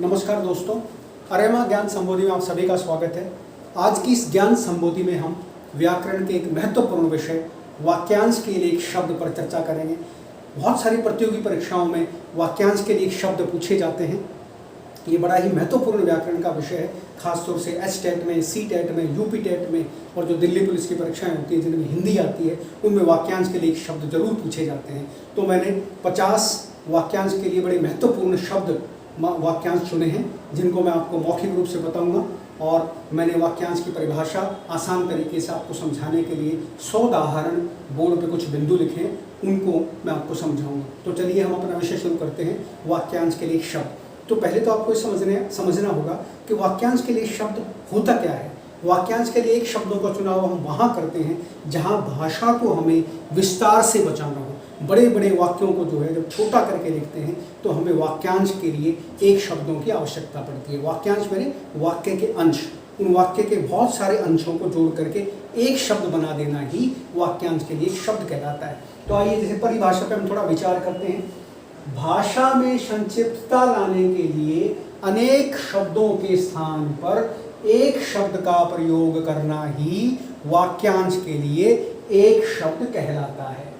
नमस्कार दोस्तों, अरेमा ज्ञान संबोधि में आप सभी का स्वागत है। आज की इस ज्ञान संबोधि में हम व्याकरण के एक महत्वपूर्ण विषय वाक्यांश के लिए एक शब्द पर चर्चा करेंगे। बहुत सारी प्रतियोगी परीक्षाओं में वाक्यांश के लिए एक शब्द पूछे जाते हैं। ये बड़ा ही महत्वपूर्ण व्याकरण का विषय है, खासतौर से एचटेट में, सीटेट में, यूपीटेट में और जो दिल्ली पुलिस की परीक्षाएं होती हैं जिनमें हिंदी आती है, उनमें वाक्यांश के लिए एक शब्द जरूर पूछे जाते हैं। तो मैंने 50 वाक्यांश के लिए बड़े महत्वपूर्ण शब्द वाक्यांश चुने हैं, जिनको मैं आपको मौखिक रूप से बताऊंगा। और मैंने वाक्यांश की परिभाषा आसान तरीके से आपको समझाने के लिए 100 उदाहरण बोर्ड पे कुछ बिंदु लिखे हैं, उनको मैं आपको समझाऊंगा। तो चलिए हम अपना विषय शुरू करते हैं, वाक्यांश के लिए एक शब्द। तो पहले तो आपको समझना होगा कि वाक्यांश के लिए शब्द होता क्या है। वाक्यांश के लिए एक शब्दों का चुनाव हम वहाँ करते हैं जहाँ भाषा को हमें विस्तार से बचाना हो। बड़े बड़े वाक्यों को जो है जब छोटा करके लिखते हैं तो हमें वाक्यांश के लिए एक शब्दों की आवश्यकता पड़ती है। वाक्यांश मैंने वाक्य के अंश, उन वाक्य के बहुत सारे अंशों को जोड़ करके एक शब्द बना देना ही वाक्यांश के लिए शब्द कहलाता है। तो आइए जैसे परिभाषा पे हम थोड़ा विचार करते हैं। भाषा में संक्षिप्तता लाने के लिए अनेक शब्दों के स्थान पर एक शब्द का प्रयोग करना ही वाक्यांश के लिए एक शब्द कहलाता है।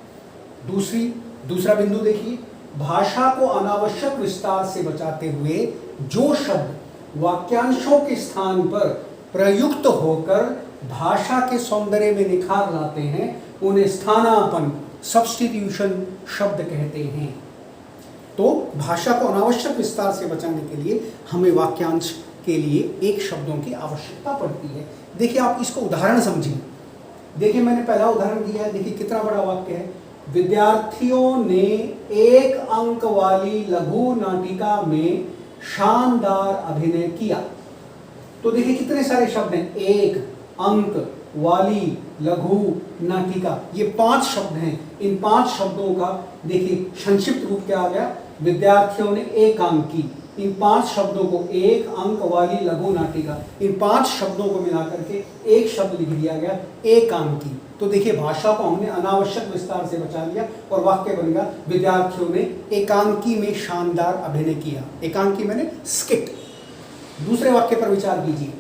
दूसरा बिंदु देखिए, भाषा को अनावश्यक विस्तार से बचाते हुए जो शब्द वाक्यांशों के स्थान पर प्रयुक्त होकर भाषा के सौंदर्य में निखार लाते हैं, उन्हें स्थानापन्न सब्स्टिट्यूशन शब्द कहते हैं। तो भाषा को अनावश्यक विस्तार से बचाने के लिए हमें वाक्यांश के लिए एक शब्दों की आवश्यकता पड़ती है। देखिए आप इसको उदाहरण समझिए। देखिए मैंने पहला उदाहरण दिया है, देखिए कितना बड़ा वाक्य है। विद्यार्थियों ने 1 अंक वाली लघु नाटिका में शानदार अभिनय किया। तो देखिए कितने सारे शब्द हैं, 1 अंक वाली लघु नाटिका, ये 5 शब्द हैं। इन 5 शब्दों का देखिए संक्षिप्त रूप क्या आ गया, विद्यार्थियों ने 1 अंक की। इन 5 शब्दों को 1 अंक वाली लघु नाटिका, इन 5 शब्दों को मिलाकर के एक शब्द लिख दिया गया, 1 अंक की। तो देखिए भाषा को हमने अनावश्यक विस्तार से बचा लिया और वाक्य बन गया, विद्यार्थियों ने एकांकी में शानदार अभिनय किया। एकांकी मैंने स्किट। दूसरे वाक्य पर विचार कीजिए,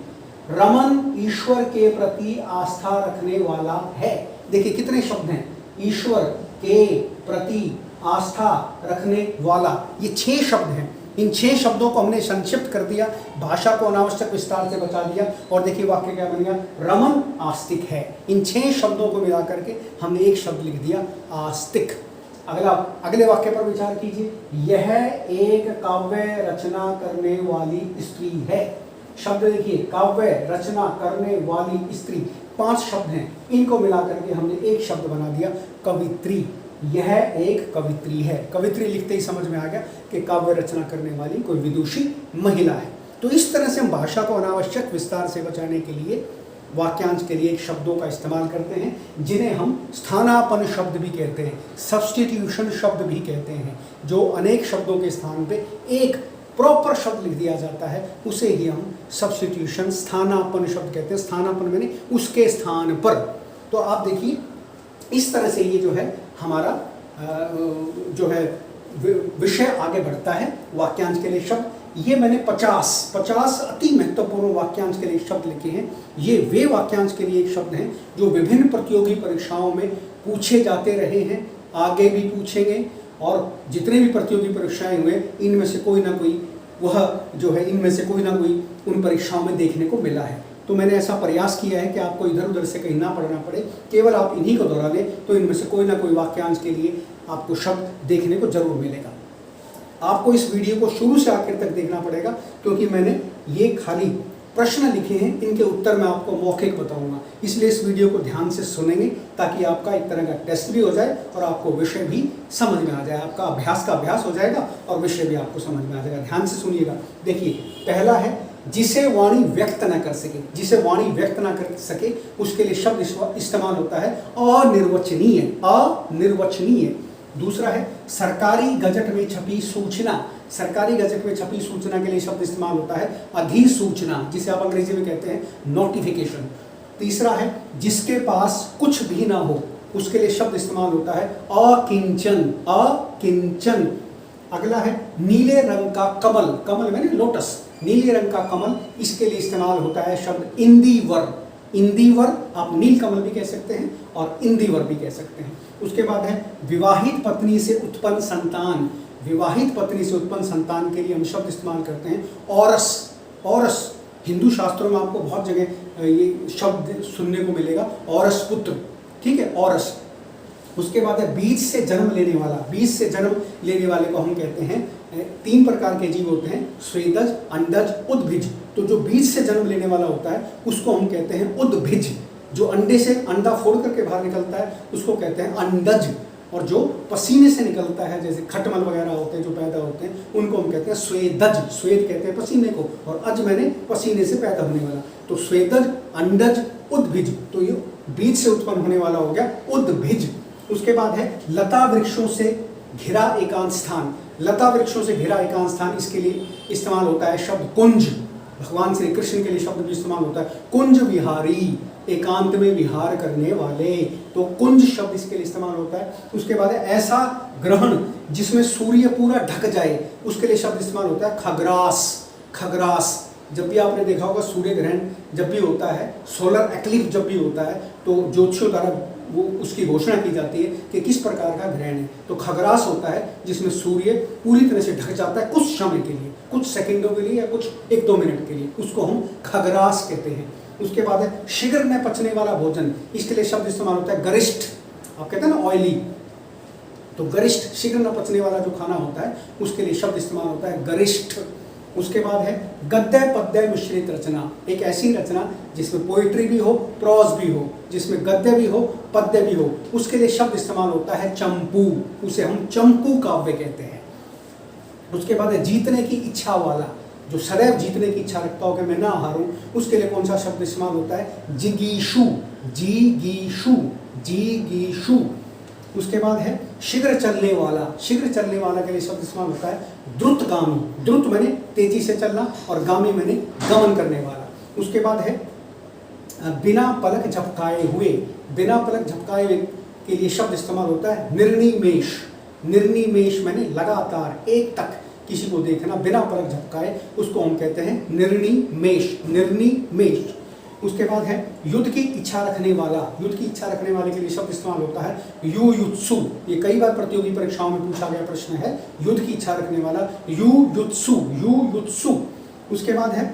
रमन ईश्वर के प्रति आस्था रखने वाला है। देखिए कितने शब्द हैं, ईश्वर के प्रति आस्था रखने वाला, ये 6 शब्द हैं। इन 6 शब्दों को हमने संक्षिप्त कर दिया, भाषा को अनावश्यक विस्तार से बचा दिया और देखिए वाक्य क्या बन गया, रमन आस्तिक है। इन 6 शब्दों को मिला करके हमने एक शब्द लिख दिया, आस्तिक। अगले वाक्य पर विचार कीजिए, यह एक काव्य रचना करने वाली स्त्री है। शब्द देखिए, काव्य रचना करने वाली स्त्री, 5 शब्द हैं। इनको मिला करके हमने एक शब्द बना दिया, कवित्री। यह एक कवित्री है। कवित्री लिखते ही समझ में आ गया कि काव्य रचना करने वाली कोई विदुषी महिला है। तो इस तरह से हम भाषा को अनावश्यक विस्तार से बचाने के लिए वाक्यांश के लिए एक शब्दों का इस्तेमाल करते हैं, जिन्हें हम स्थानापन्न शब्द भी कहते हैं, सब्स्टिट्यूशन शब्द भी कहते हैं। जो अनेक शब्दों के स्थान पे एक प्रॉपर शब्द लिख दिया जाता है, उसे ही हम सब्स्टिट्यूशन स्थानापन्न शब्द कहते हैं। स्थानापन्न मैंने उसके स्थान पर। तो आप देखिए इस तरह से ये जो है हमारा जो है विषय आगे बढ़ता है वाक्यांश के लिए शब्द। ये मैंने 50 अति महत्वपूर्ण वाक्यांश के लिए शब्द लिखे हैं। ये वे वाक्यांश के लिए एक शब्द हैं जो विभिन्न प्रतियोगी परीक्षाओं में पूछे जाते रहे हैं, आगे भी पूछेंगे, और जितने भी प्रतियोगी परीक्षाएं हुए इनमें से कोई ना कोई इनमें से कोई ना कोई उन परीक्षाओं में देखने को मिला है। तो मैंने ऐसा प्रयास किया है कि आपको इधर उधर से कहीं ना पढ़ना पड़े, केवल आप इन्हीं को दोहरा लें तो इनमें से कोई ना कोई वाक्यांश के लिए आपको शब्द देखने को जरूर मिलेगा। आपको इस वीडियो को शुरू से आखिर तक देखना पड़ेगा, क्योंकि मैंने ये खाली प्रश्न लिखे हैं, इनके उत्तर मैं आपको मौखिक बताऊंगा। इसलिए इस वीडियो को ध्यान से सुनेंगे ताकि आपका एक तरह का टेस्ट भी हो जाए और आपको विषय भी समझ में आ जाए। आपका अभ्यास का अभ्यास हो जाएगा और विषय भी आपको समझ में आ जाएगा। ध्यान से सुनिएगा। देखिए पहला है, जिसे वाणी व्यक्त न कर सके। जिसे वाणी व्यक्त न कर सके उसके लिए शब्द इस्तेमाल होता है अनिर्वचनीय। अनिर्वचनीय। दूसरा है, सरकारी गजट में छपी सूचना। सरकारी गजट में छपी सूचना के लिए शब्द इस्तेमाल होता है अधिसूचना, जिसे आप अंग्रेजी में कहते हैं नोटिफिकेशन। तीसरा है, जिसके पास कुछ भी ना हो, उसके लिए शब्द इस्तेमाल होता है अकिंचन। अकिंचन। अगला है नीले रंग का कमल, कमल मैंने लोटस, नीले रंग का कमल, इसके लिए इस्तेमाल होता है शब्द इंदिवर। इंदिवर आप नील कमल भी कह सकते हैं और इंदिवर भी कह सकते हैं। उसके बाद है विवाहित पत्नी से उत्पन्न संतान, विवाहित पत्नी से उत्पन्न संतान के लिए हम शब्द इस्तेमाल करते हैं औरस। औरस हिंदू शास्त्रों में आपको बहुत जगह ये शब्द सुनने को मिलेगा, औरस पुत्र, ठीक है, औरस। उसके बाद है बीज से जन्म लेने वाला, बीज से जन्म लेने वाले को हम कहते हैं, 3 प्रकार के जीव होते हैं, स्वेदज, अंडज, उद्भिज। तो जो बीज से जन्म लेने वाला होता है उसको हम कहते हैं उद्भिज। जो अंडे से अंडा फोड़ करके बाहर निकलता है उसको कहते हैं अंडज। और जो पसीने से निकलता है, जैसे खटमल वगैरह होते हैं जो पैदा होते हैं, उनको हम कहते हैं स्वेदज। स्वेद कहते हैं पसीने को, और अज मैंने पसीने से पैदा होने वाला। तो स्वेदज, अंडज, उद्भिज, तो ये बीज से उत्पन्न होने वाला हो गया उद्भिज। उसके बाद है लता वृक्षों से घिरा एकांत स्थान, लता वृक्षों से घिरा एकांत स्थान, इसके लिए इस्तेमाल होता है शब्द कुंज। भगवान श्री कृष्ण के लिए शब्द भी इस्तेमाल होता है कुंज विहारी, एकांत में विहार करने वाले, तो कुंज शब्द इसके लिए इस्तेमाल होता है। उसके बाद है ऐसा ग्रहण जिसमें सूर्य पूरा ढक जाए, उसके लिए शब्द इस्तेमाल होता है खग्रास। खग्रास, जब भी आपने देखा होगा सूर्य ग्रहण जब भी होता है, सोलर एक्लिप्स जब भी होता है, तो ज्योतिषियों द्वारा वो उसकी घोषणा की जाती है कि किस प्रकार का ग्रहण है। तो खग्रास होता है जिसमें सूर्य पूरी तरह से ढक जाता है कुछ समय के लिए, कुछ सेकंडों के लिए या कुछ 1-2 मिनट के लिए, उसको हम खग्रास कहते हैं। उसके बाद है शीघ्र में पचने वाला भोजन, इसके लिए शब्द इस्तेमाल होता है गरिष्ठ। आप कहते हैं ना ऑयली, तो गरिष्ठ शीघ्र न पचने वाला जो खाना होता है उसके लिए शब्द इस्तेमाल होता है गरिष्ठ। उसके बाद है गद्य पद्य मिश्रित रचना, एक ऐसी रचना जिसमें पोइट्री भी हो, प्रोज भी हो, जिसमें गद्य भी हो, पद्य भी हो, उसके लिए शब्द इस्तेमाल होता है चंपू, उसे हम चंपू काव्य कहते हैं। उसके बाद है जीतने की इच्छा वाला, जो सदैव जीतने की इच्छा रखता हो कि मैं ना हारूं, उसके लिए कौन सा शब्द इस्तेमाल होता है जिगीषु, जिगीषु, जिगीषु। उसके बाद है शीघ्र चलने वाला, शीघ्र चलने वाला के लिए शब्द इस्तेमाल होता है द्रुतगामी। द्रुत मैंने तेजी से चलना और गामी मैंने गमन करने वाला। उसके बाद है बिना पलक झपकाए हुए, बिना पलक झपकाए हुए के लिए शब्द इस्तेमाल होता है निर्निमेष। निर्निमेष मैंने लगातार एक टक किसी को देखना बिना पलक झपकाए, उसको हम कहते हैं निर्निमेष, निर्निमेष। उसके बाद है युद्ध की इच्छा रखने वाला, युद्ध की इच्छा रखने वाले के लिए शब्द इस्तेमाल होता है युयुत्सु। ये कई बार प्रतियोगी परीक्षाओं में पूछा गया प्रश्न है, युद्ध की इच्छा रखने वाला युयुत्सु, युयुत्सु। उसके बाद है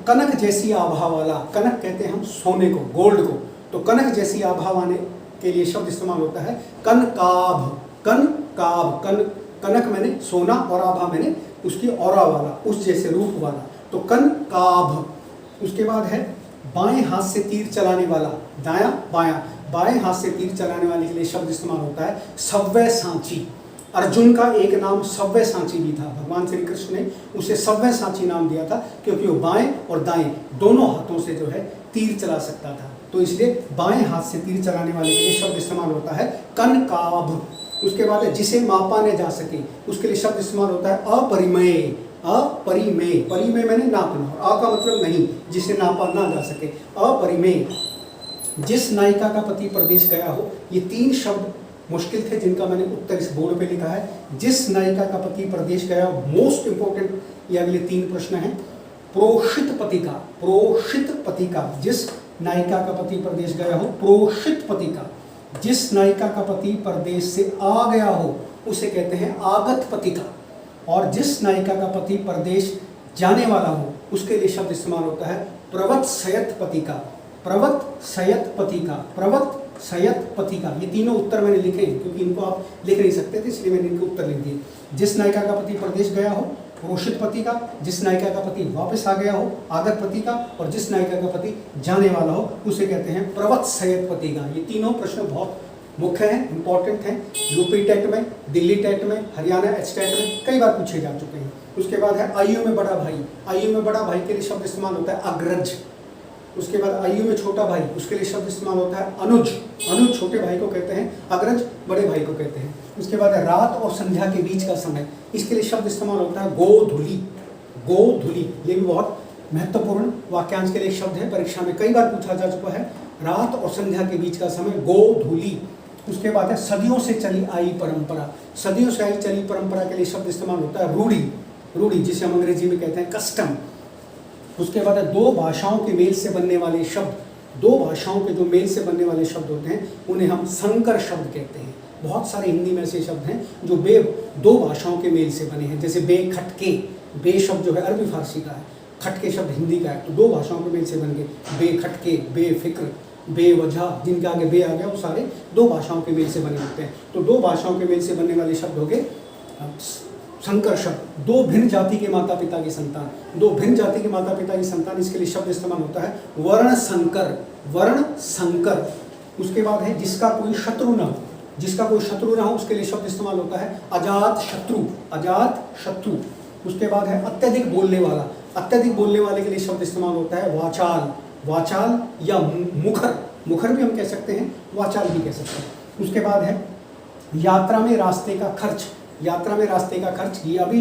कनक जैसी आभा वाला, कनक कहते हैं हम सोने को, गोल्ड को, तो कनक जैसी आभा वाले के लिए शब्द इस्तेमाल होता है कनकाभ। कनकाभ, कनक मैंने सोना और आभा मैंने उसकी औरा वाला, उस जैसे रूप वाला, तो कनकाभ। उसके बाद है बाएं हाथ से तीर चलाने वाला, दायां बायां, बाएं हाथ से तीर चलाने वाले के लिए शब्द इस्तेमाल होता है सव्यसाची। अर्जुन का एक नाम सव्यसाची भी था, भगवान श्री कृष्ण ने उसे सव्यसाची नाम दिया था क्योंकि वो बाएं और दाएं दोनों हाथों से जो है तीर चला सकता था, तो इसलिए बाएं हाथ से तीर चलाने वाले के लिए शब्द इस्तेमाल होता है कनकाभ। उसके बाद है जिसे मापा न जा सके, उसके लिए शब्द इस्तेमाल होता है अपरिमेय। अपरिमेय, परिमेय मैंने नापना, और अ का मतलब नहीं, जिसे नापा ना जा सके, अपरिमेय। जिस नायिका का पति प्रदेश गया हो, ये 3 शब्द मुश्किल थे जिनका मैंने उत्तर इस बोर्ड पे लिखा है। जिस नायिका का पति प्रदेश गया हो, मोस्ट इंपोर्टेंट ये अगले 3 प्रश्न हैं। प्रोषित पति का, प्रोषित पति का, जिस नायिका का पति प्रदेश गया हो, प्रोषित पति का। जिस नायिका का पति परदेश से आ गया हो उसे कहते हैं आगत पति का, और जिस नायिका का पति परदेश जाने वाला हो उसके लिए शब्द इस्तेमाल होता है प्रवत्सयत पति का, प्रवत्सयत पति का, प्रवत्सयत पति का। ये तीनों उत्तर मैंने लिखे हैं क्योंकि इनको आप लिख नहीं सकते थे, इसलिए मैंने इनके उत्तर लिख दिए। जिस नायिका का पति परदेश गया हो, प्रोषित पति का, जिस नायिका का पति वापस आ गया हो, आगत पति का, और जिस नायिका का पति जाने वाला हो उसे कहते हैं प्रवत्सयत पति का। ये तीनों प्रश्न बहुत मुख्य हैं, इंपॉर्टेंट हैं, यूपी टेट में, दिल्ली टेट में, हरियाणा एच टेट में कई बार पूछे जा चुके हैं। उसके बाद है आयु में बड़ा भाई, आयु में बड़ा भाई के लिए शब्द इस्तेमाल होता है अग्रज। उसके बाद आयु में छोटा भाई, उसके लिए शब्द इस्तेमाल होता है अनुज। अनुज छोटे भाई को कहते हैं, अग्रज बड़े भाई को कहते हैं। उसके बाद है रात और संध्या के बीच का समय, इसके लिए शब्द इस्तेमाल होता है गोधूली, गोधूली। ये भी बहुत महत्वपूर्ण वाक्यांश के लिए शब्द है, परीक्षा में कई बार पूछा जा चुका है। रात और संध्या के बीच का समय गोधूली। उसके बाद है सदियों से चली आई परंपरा। सदियों से आई चली परंपरा के लिए शब्द इस्तेमाल होता है रूढ़ी। रूढ़ी जिसे हम अंग्रेजी में कहते हैं कस्टम। उसके बाद है दो भाषाओं के मेल से बनने वाले शब्द। दो भाषाओं के जो मेल से बनने वाले शब्द होते हैं उन्हें हम संकर शब्द कहते हैं। बहुत सारे हिंदी में ऐसे शब्द हैं जो दो भाषाओं के मेल से बने हैं, जैसे बेखटके। बे शब्द जो है अरबी फारसी का है, खटके शब्द हिंदी का है, तो दो भाषाओं के मेल से बन गए बेखटके, बेफिक्र, बेवजह। जिनके आगे बे आ गया वो सारे दो भाषाओं के मेल से बने होते हैं। तो दो भाषाओं के मेल से बनने वाले शब्द हो गए संकर शब्द। दो भिन्न जाति के माता पिता की संतान। दो भिन्न जाति के माता पिता की संतान, इसके लिए शब्द इस्तेमाल होता है वर्ण संकर। वर्ण संकर। उसके बाद है जिसका कोई शत्रु न हो। जिसका कोई शत्रु ना हो उसके लिए शब्द इस्तेमाल होता है अजात शत्रु। अजात शत्रु। उसके बाद है अत्यधिक बोलने वाला। अत्यधिक बोलने वाले के लिए शब्द इस्तेमाल होता है वाचाल। वाचाल या मुखर। मुखर भी हम कह सकते हैं, वाचाल भी कह सकते हैं। उसके बाद है यात्रा में रास्ते का खर्च। यात्रा में रास्ते का खर्च, ये अभी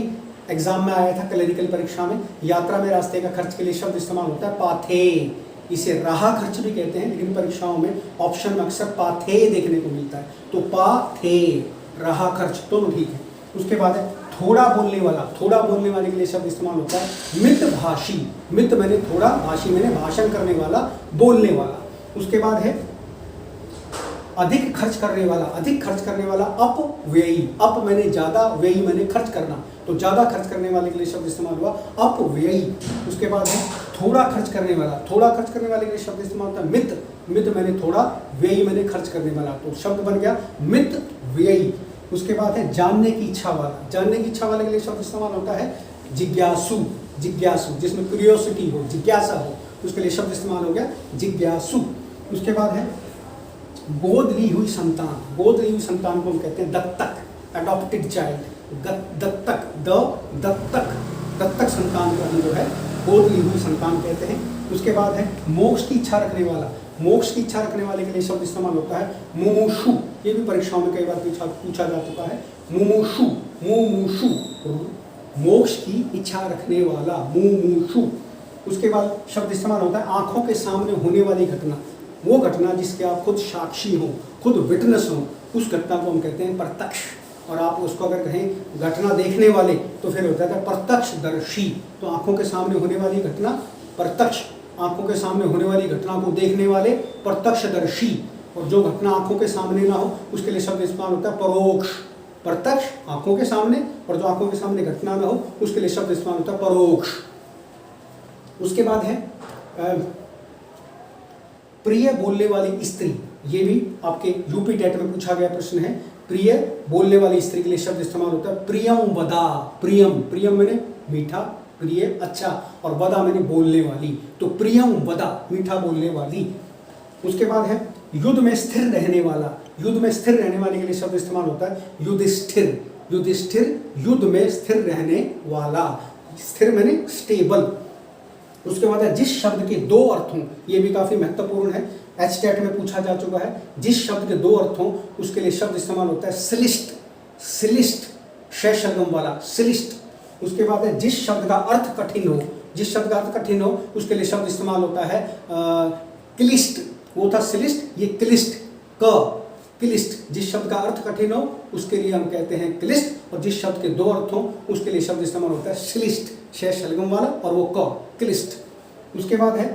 एग्जाम में आया था क्लरिकल परीक्षा में। यात्रा में रास्ते का खर्च के लिए शब्द इस्तेमाल होता है पाथे। इसे राह खर्च भी कहते हैं, लेकिन परीक्षाओं में ऑप्शन में अक्सर पाथे देखने को मिलता है। तो पाथे, राह खर्च, दोनों ठीक है। उसके बाद है थोड़ा बोलने वाला। थोड़ा बोलने वाले के लिए शब्द इस्तेमाल होता है मित भाषी। मित मैंने थोड़ा, भाषी मैंने भाषण करने वाला, बोलने वाला। उसके बाद है अधिक खर्च करने वाला। अधिक खर्च करने वाला अपव्ययी। अप मैंने ज्यादा, व्ययी मैंने खर्च करना, तो ज्यादा खर्च करने वाले के लिए शब्द इस्तेमाल हुआ अपव्ययी। उसके बाद है थोड़ा खर्च करने वाला। थोड़ा खर्च करने वाले के लिए शब्द इस्तेमाल होता है मित। मित मैंने थोड़ा, व्ययी मैंने खर्च करने वाला, तो शब्द बन गया मित व्ययी। उसके बाद है जानने की इच्छा वाला। जानने की इच्छा वाले के लिए शब्द इस्तेमाल होता है जिज्ञासु। जिज्ञासु, जिसमें क्यूरियोसिटी हो, जिज्ञासा हो, उसके लिए शब्द इस्तेमाल हो गया जिज्ञासु। उसके बाद है गोद ली हुई संतान। गोद ली हुई संतान को हम कहते हैं दत्तक, अडॉप्टेड चाइल्ड। दत्तक, दत्तक संतान को हम जो है गोद ली हुई संतान कहते हैं। उसके बाद है मोक्ष की इच्छा रखने वाला। मोक्ष की इच्छा रखने वाले के लिए शब्द इस्तेमाल होता है मुमुक्षु। ये भी परीक्षाओं में कई बार पूछा जा चुका है। मुमुक्षु, मुमुक्षु, मोक्ष की इच्छा रखने वाला, मुमुक्षु। उसके बाद शब्द इस्तेमाल होता है आंखों के सामने होने वाली घटना। वो घटना जिसके आप खुद साक्षी हो, खुद विटनेस हो, उस घटना को हम कहते हैं प्रत्यक्ष। और आप उसको अगर कहें घटना देखने वाले तो फिर होता है प्रत्यक्षदर्शी। तो आंखों के सामने होने वाली घटना प्रत्यक्ष, आंखों के सामने होने वाली घटना को देखने वाले प्रत्यक्षदर्शी। और जो घटना आंखों के सामने ना हो उसके लिए शब्द इस्तेमाल होता है परोक्ष। प्रत्यक्ष आंखों के सामने, और जो आंखों के सामने घटना ना हो उसके लिए शब्द इस्तेमाल होता है परोक्ष। उसके बाद है प्रिय बोलने वाली स्त्री। ये भी आपके यूपी टेट में पूछा गया प्रश्न है। प्रिय बोलने वाली स्त्री के लिए शब्द इस्तेमाल होता है प्रियम वदा। प्रियम, प्रियम मैंने मीठा, प्रिय अच्छा, और वदा मैंने बोलने वाली, तो प्रियम वदा, मीठा बोलने वाली। उसके बाद है युद्ध में स्थिर रहने वाला। युद्ध में स्थिर रहने वाले के लिए शब्द इस्तेमाल होता है युधिष्ठिर। युधिष्ठिर, युद्ध में स्थिर रहने वाला। स्थिर मैंने स्टेबल। उसके बाद है जिस शब्द के दो अर्थ हों, ये भी काफी महत्वपूर्ण है, एचटेट में पूछा जा चुका है। जिस शब्द के दो अर्थ हों उसके लिए शब्द इस्तेमाल होता है सिलिष्ट। सिलिष्ट, शैशलगम वाला, सिलिष्ट। उसके बाद है जिस शब्द का अर्थ कठिन हो। जिस शब्द का अर्थ कठिन हो उसके लिए शब्द इस्तेमाल होता है क्लिष्ट। वो था सिलिष्ट, ये क्लिष्ट, क्लिष्ट। जिस शब्द का अर्थ कठिन हो उसके लिए हम कहते हैं क्लिष्ट, और जिस शब्द के दो अर्थ हो उसके लिए शब्द इस्तेमाल होता है श्लिष्ट, शैशलगम वाला, और वो क्लिष्ट। उसके बाद है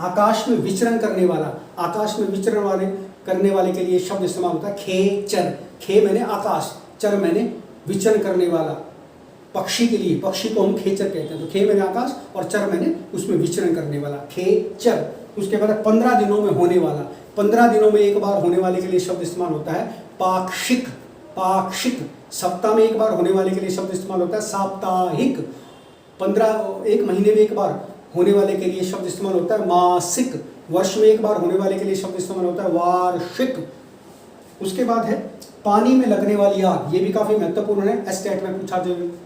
आकाश में विचरण करने वाला। आकाश में विचरण करने वाले के लिए शब्द इस्तेमाल होता है खेचर। खे मैंने आकाश, चर मैंने विचरण करने वाला। पक्षी के लिए, पक्षी को हम खेचर कहते हैं, तो खे मैंने आकाश और चर मैंने उसमें विचरण करने वाला, खेचर। उसके बाद 15 दिनों में होने वाला। 15 दिनों में एक बार होने वाले के लिए शब्द इस्तेमाल होता है पाक्षिक। पाक्षिक, सप्ताह में एक बार होने वाले के लिए शब्द इस्तेमाल होता है साप्ताहिक। 15 एक महीने में एक बार होने वाले के लिए शब्द इस्तेमाल होता है मासिक। वर्ष में एक बार होने वाले के लिए शब्द इस्तेमाल होता है वार्षिक। उसके बाद है पानी में लगने वाली आग। ये भी काफी महत्वपूर्ण है, एसटेट में पूछा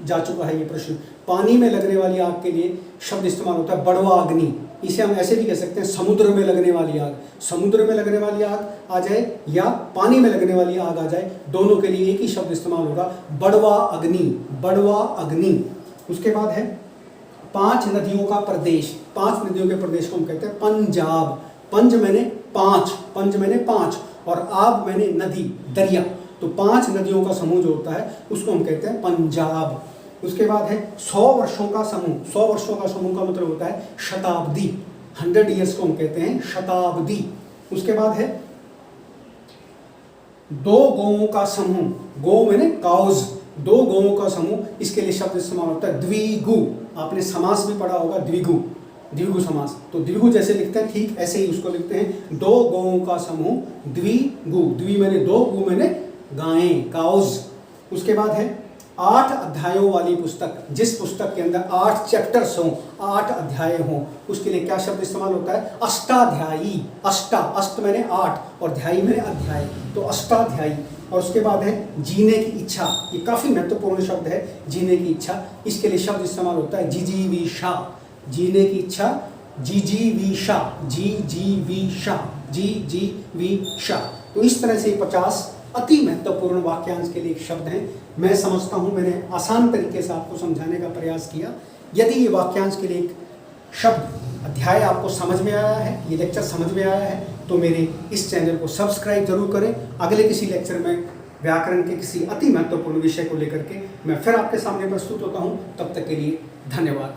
जा चुका है ये प्रश्न। पानी में लगने वाली आग के लिए शब्द इस्तेमाल होता है बड़वा अग्नि। इसे हम ऐसे भी कह सकते हैं समुद्र में लगने वाली आग। समुद्र में लगने वाली आग आ जाए या पानी में लगने वाली आग आ जाए, दोनों के लिए एक ही शब्द इस्तेमाल होगा बड़वा अग्नि, बड़वा अग्नि। उसके बाद है 5 नदियों का प्रदेश। 5 नदियों के प्रदेश को हम कहते हैं पंजाब। पंज मैंने 5, पंज मैंने 5, और आब मैंने नदी, दरिया, तो 5 नदियों का समूह जो होता है उसको हम कहते हैं पंजाब। उसके बाद है 100 वर्षों का समूह। 100 वर्षों का समूह का मतलब होता है शताब्दी। 100 ईयर्स को हम कहते हैं शताब्दी। उसके बाद है 2 गौओं का समूह। गौ मैंने काउज, 2 गौओं का समूह, इसके लिए शब्द इस्तेमाल होता है द्विगु। आपने समास भी पढ़ा होगा, द्विगु, द्विगु समास। तो द्विगु जैसे लिखते हैं ठीक ऐसे ही उसको लिखते हैं, 2 गौओं का समूह द्विगु। द्वि मैंने 2, गु मैंने गायें, काउज। उसके बाद है 8 अध्यायों वाली पुस्तक। जिस पुस्तक के अंदर 8 चैप्टर्स हों, 8 अध्याय हों, उसके लिए क्या शब्द इस्तेमाल होता है? अष्टाध्यायी। अष्ट मैंने 8 और ध्यायी मैंने अध्याय, तो अष्टाध्यायी। और उसके बाद है जीने की इच्छा। ये काफ़ी महत्वपूर्ण शब्द है, जीने की इच्छा। इसके लिए शब्द इस्तेमाल होता है जिजीविषा। जीने की इच्छा, जिजीविषा, जिजीविषा, जिजीविषा। तो इस तरह से 50 अति महत्वपूर्ण वाक्यांश के लिए शब्द हैं। मैं समझता हूँ मैंने आसान तरीके से आपको समझाने का प्रयास किया। यदि ये वाक्यांश के लिए एक शब्द अध्याय आपको समझ में आया है, ये लेक्चर समझ में आया है, तो मेरे इस चैनल को सब्सक्राइब जरूर करें। अगले किसी लेक्चर में व्याकरण के किसी अति महत्वपूर्ण विषय को लेकर के मैं फिर आपके सामने प्रस्तुत होता हूँ। तब तक के लिए धन्यवाद।